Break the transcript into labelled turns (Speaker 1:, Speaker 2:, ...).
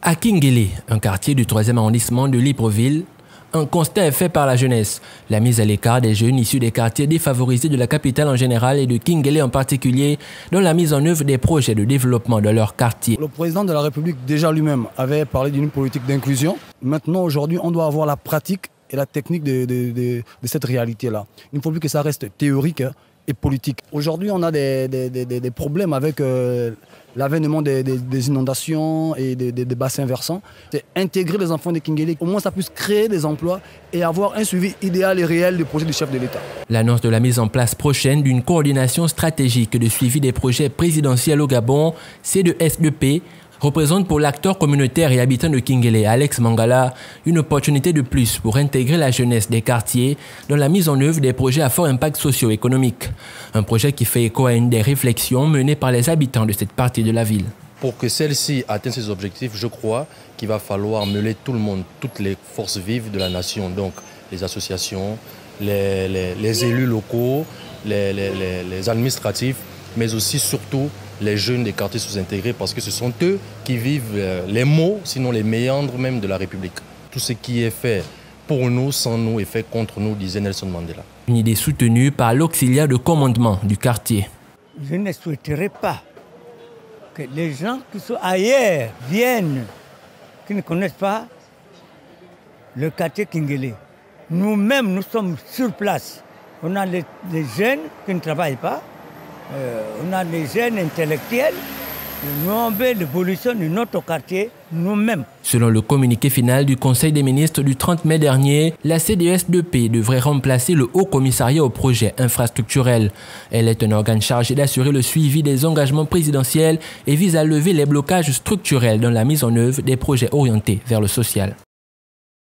Speaker 1: À Kingélé, un quartier du 3e arrondissement de Libreville, un constat est fait par la jeunesse. La mise à l'écart des jeunes issus des quartiers défavorisés de la capitale en général et de Kingélé en particulier, dans la mise en œuvre des projets de développement de leur quartier.
Speaker 2: Le président de la République, déjà lui-même, avait parlé d'une politique d'inclusion. Maintenant, aujourd'hui, on doit avoir la pratique et la technique de cette réalité-là. Il ne faut plus que ça reste théorique et politique. Aujourd'hui, on a des problèmes avec l'avènement des inondations et des bassins versants. C'est intégrer les enfants de Kingélé, au moins ça puisse créer des emplois et avoir un suivi idéal et réel du projet du chef de l'État.
Speaker 1: L'annonce de la mise en place prochaine d'une coordination stratégique de suivi des projets présidentiels au Gabon, C2S2P, représente pour l'acteur communautaire et habitant de Kingélé, Alex Mangala, une opportunité de plus pour intégrer la jeunesse des quartiers dans la mise en œuvre des projets à fort impact socio-économique. Un projet qui fait écho à une des réflexions menées par les habitants de cette partie de la ville.
Speaker 3: Pour que celle-ci atteigne ses objectifs, je crois qu'il va falloir mêler tout le monde, toutes les forces vives de la nation, donc les associations, les élus locaux, les administratifs, mais aussi surtout les jeunes des quartiers sous-intégrés, parce que ce sont eux qui vivent les maux, sinon les méandres même de la République. Tout ce qui est fait pour nous, sans nous, est fait contre nous, disait Nelson Mandela.
Speaker 1: Une idée soutenue par l'auxiliaire de commandement du quartier.
Speaker 4: Je ne souhaiterais pas que les gens qui sont ailleurs viennent, qui ne connaissent pas le quartier Kingélé. Nous-mêmes, nous sommes sur place. On a les jeunes qui ne travaillent pas. On a les jeunes intellectuels. Nous on veut l'évolution de notre quartier nous-mêmes.
Speaker 1: Selon le communiqué final du Conseil des ministres du 30 mai dernier, la C2S2P devrait remplacer le Haut Commissariat au projet infrastructurel. Elle est un organe chargé d'assurer le suivi des engagements présidentiels et vise à lever les blocages structurels dans la mise en œuvre des projets orientés vers le social.